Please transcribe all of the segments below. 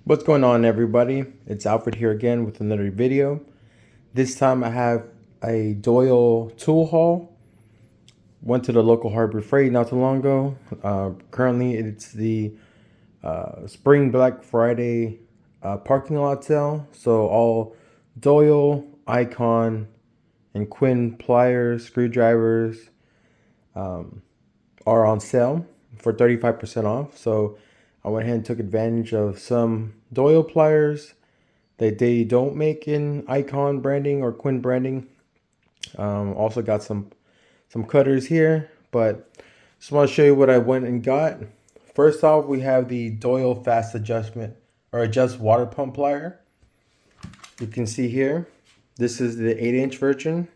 What's going on, everybody? It's Alfred here again with another video. This time I have a Doyle tool haul. Went to the local Harbor Freight not too long ago. Currently it's the Spring Black Friday parking lot sale. So all Doyle, Icon, and Quinn pliers, screwdrivers are on sale for 35% off. So I went ahead and took advantage of some Doyle pliers that they don't make in Icon branding or Quinn branding. Also got some cutters here, but just want to show you what I went and got. First off, we have the Doyle fast adjustment or adjust water pump plier. You can see here, this is the 8-inch version.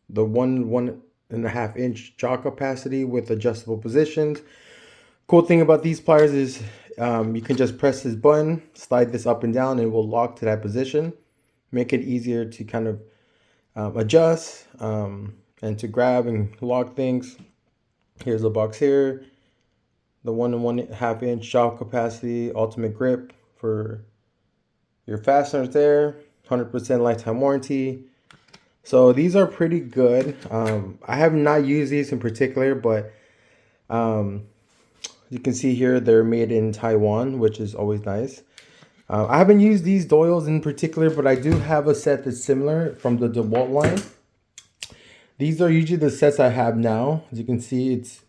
The 1.5-inch jaw capacity with adjustable positions. Cool thing about these pliers is you can just press this button, slide this up and down, and it will lock to that position. Make it easier to kind of adjust and to grab and lock things. Here's the box here. The 1.5-inch jaw capacity, ultimate grip for your fasteners there. 100% lifetime warranty. So these are pretty good. I have not used these in particular, but you can see here they're made in Taiwan, which is always nice. I haven't used these Doyles in particular, but I do have a set that's similar from the DeWalt line. These are usually the sets I have now. As you can see, it's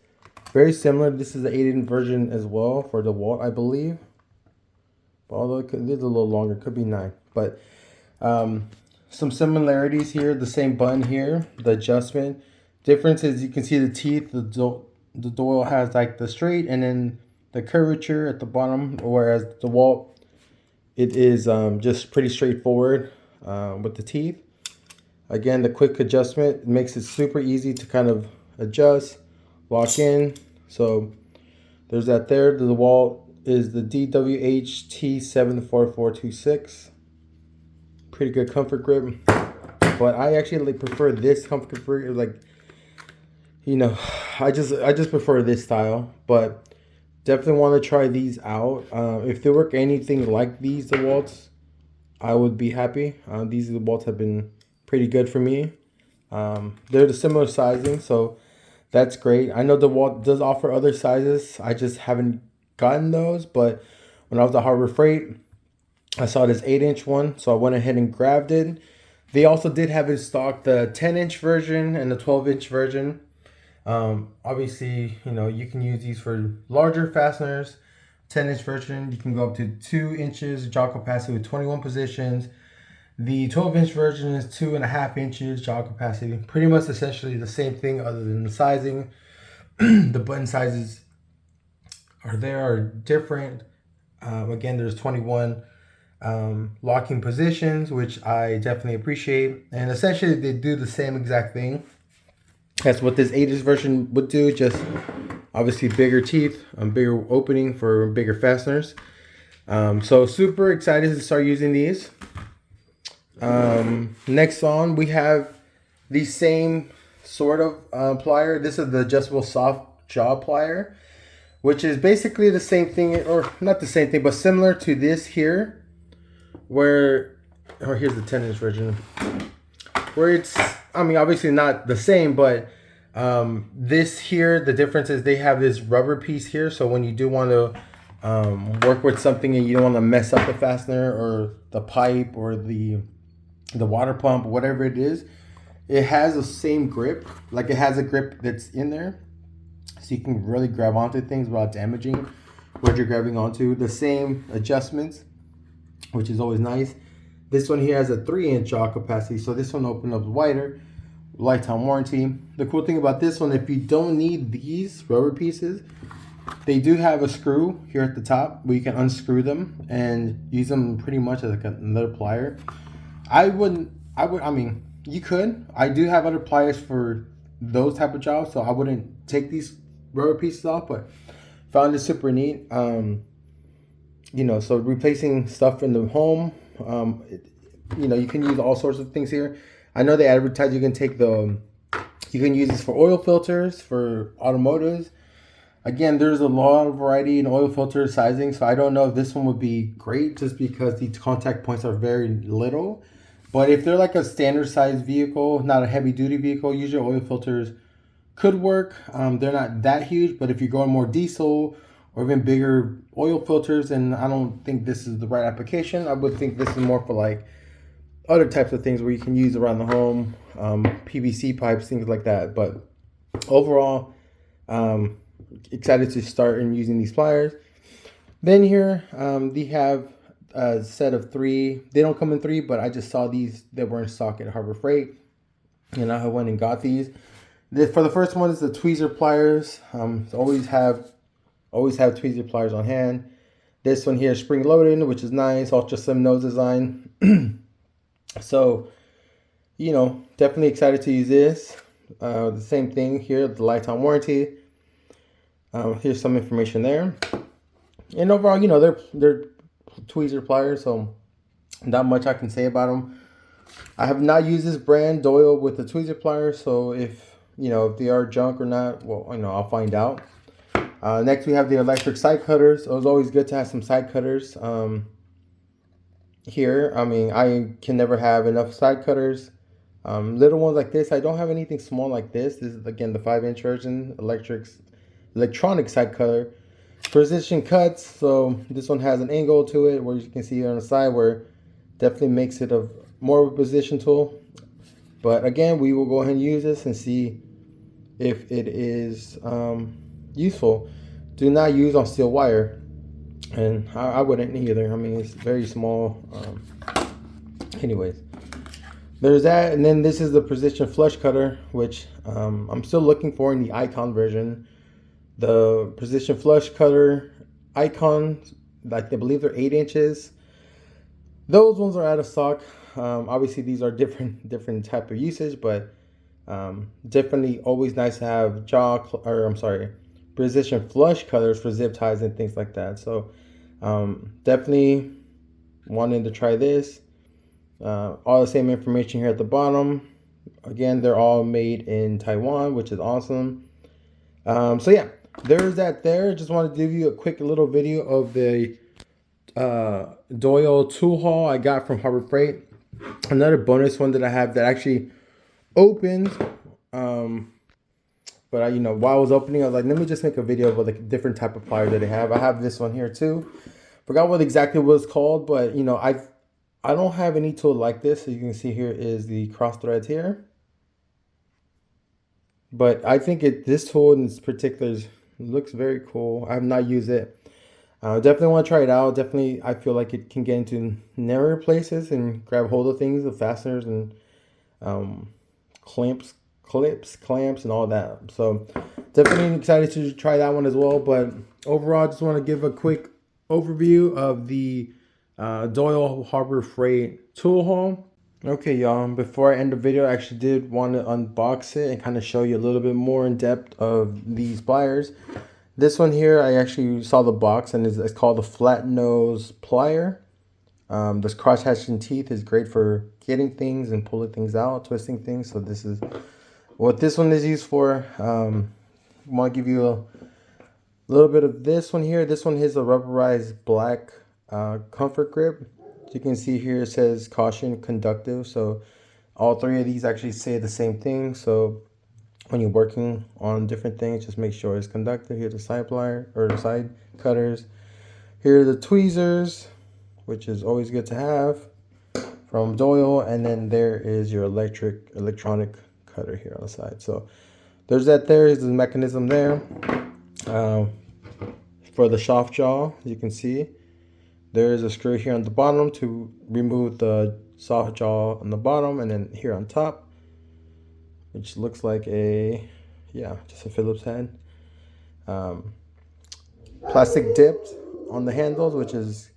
very similar. This is the 8-inch version as well for DeWalt, I believe. Although it is a little longer, it could be 9. But some similarities here, the same button here, the adjustment. Difference is you can see the teeth, the Doyle has like the straight and then the curvature at the bottom, whereas the DeWalt, it is just pretty straightforward with the teeth. Again, the quick adjustment makes it super easy to kind of adjust, lock in. So there's that there. The DeWalt is the DWH-T74426. Pretty good comfort grip, but I actually prefer this comfort grip. Like, you know, I just prefer this style, but definitely want to try these out. If they work anything like these DeWalts, I would be happy. These DeWalts have been pretty good for me. They're the similar sizing, so that's great. I know DeWalt does offer other sizes. I just haven't gotten those, but when I was at Harbor Freight, I saw this 8-inch one, so I went ahead and grabbed it. They also did have in stock the 10-inch version and the 12-inch version. Obviously, you know, you can use these for larger fasteners. 10-inch version, you can go up to 2 inches jaw capacity with 21 positions. The 12-inch version is 2.5 inches jaw capacity. Pretty much essentially the same thing other than the sizing. The button sizes are different. Again, there's 21 locking positions, which I definitely appreciate. And essentially they do the same exact thing. That's what this 8-inch version would do, just obviously bigger teeth, bigger opening for bigger fasteners. So super excited to start using these. Next on, we have the same sort of plier. This is the adjustable soft jaw plier, which is basically the same thing, or not the same thing, but similar to this here, where, or here's the 10-inch version, where it's, I mean, obviously not the same, but this here, the difference is they have this rubber piece here. So when you do want to work with something and you don't want to mess up the fastener or the pipe or the water pump, whatever it is, it has the same grip. Like, it has a grip that's in there, so you can really grab onto things without damaging what you're grabbing onto. The same adjustments, which is always nice. This one here has a 3-inch jaw capacity, so this one opens up wider, lifetime warranty. The cool thing about this one, if you don't need these rubber pieces, they do have a screw here at the top where you can unscrew them and use them pretty much as like another plier. I mean, you could. I do have other pliers for those type of jobs, so I wouldn't take these rubber pieces off, but found it super neat. You know, so replacing stuff in the home, you know, you can use all sorts of things here. I know they advertise you can take you can use this for oil filters, for automotives. Again, there's a lot of variety in oil filter sizing, so I don't know if this one would be great just because the contact points are very little. But if they're like a standard size vehicle, not a heavy duty vehicle, usually oil filters could work. They're not that huge, but if you're going more diesel or even bigger oil filters, then I don't think this is the right application. I would think this is more for like other types of things where you can use around the home, PVC pipes, things like that. But overall, excited to start in using these pliers. Then here, they have a set of 3. They don't come in 3, but I just saw these that were in stock at Harbor Freight, and I went and got these. For the first one is the tweezer pliers. Always have tweezer pliers on hand. This one here is spring loaded, which is nice. Ultra slim nose design. So, definitely excited to use this. The same thing here, the lifetime warranty. Here's some information there. And overall, they're tweezer pliers, so not much I can say about them. I have not used this brand Doyle with the tweezer pliers, so if they are junk or not, well, I'll find out. Next, we have the electric side cutters. It was always good to have some side cutters. Here, I can never have enough side cutters. Little ones like this. I don't have anything small like this. This is again the 5-inch version, electronic side cutter. Precision cuts. So this one has an angle to it where you can see on the side where definitely makes it more of a position tool. But again, we will go ahead and use this and see if it is useful. Do not use on steel wire. And I wouldn't either. It's very small. Anyways, there's that. And then this is the precision flush cutter, which I'm still looking for in the Icon version. The precision flush cutter Icon, I believe they're 8 inches. Those ones are out of stock. Obviously, these are different type of usage, but definitely always nice to have precision flush cutters for zip ties and things like that. So definitely wanting to try this. All the same information here at the bottom. Again, they're all made in Taiwan, which is awesome. So yeah, there's that there. Just wanted to give you a quick little video of the Doyle tool haul I got from Harbor Freight. Another bonus one that I have that actually opened. But while I was opening, I was like, let me just make a video of the different type of pliers that they have. I have this one here too. Forgot what exactly it was called, but I don't have any tool like this. So you can see here is the cross threads here. But I think this tool in particular looks very cool. I have not used it. Definitely want to try it out. Definitely, I feel like it can get into narrower places and grab hold of things, the fasteners and clamps, and all that. So definitely excited to try that one as well. But overall, I just want to give a quick overview of the Doyle Harbor Freight tool haul. Okay, y'all, before I end the video, I actually did want to unbox it and kind of show you a little bit more in depth of these pliers. This one here, I actually saw the box, and it's called the flat nose plier. This cross hatching teeth is great for getting things and pulling things out, twisting things. So this is what this one is used for. I want to give you a little bit of this one here. This one is a rubberized black comfort grip. As you can see here, it says caution conductive. So all 3 of these actually say the same thing. So when you're working on different things, just make sure it's conductive. Here's the side plier or the side cutters. Here are the tweezers, which is always good to have from Doyle. And then there is your electronic cutter here on the side. So there's that. There's the mechanism there. For the soft jaw, as you can see, there is a screw here on the bottom to remove the soft jaw on the bottom, and then here on top, which looks like just a Phillips head. Plastic dipped on the handles, which is,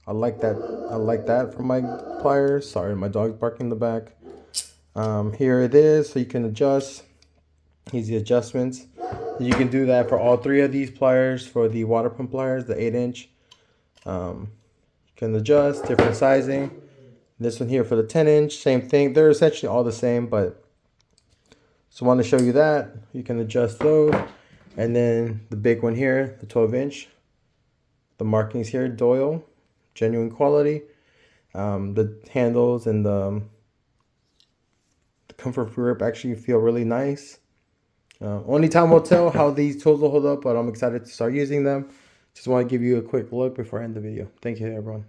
I like that for my pliers. Sorry, my dog's barking in the back. Here it is, so you can adjust. Easy adjustments. You can do that for all 3 of these pliers. For the water pump pliers, the 8-inch, you can adjust different sizing. This one here for the 10-inch, same thing. They're essentially all the same, but just want to show you that you can adjust those. And then the big one here, the 12-inch. The markings here, Doyle, genuine quality. The handles and the comfort grip actually feel really nice. Only time will tell how these tools will hold up, but I'm excited to start using them. Just want to give you a quick look before I end the video. Thank you, everyone.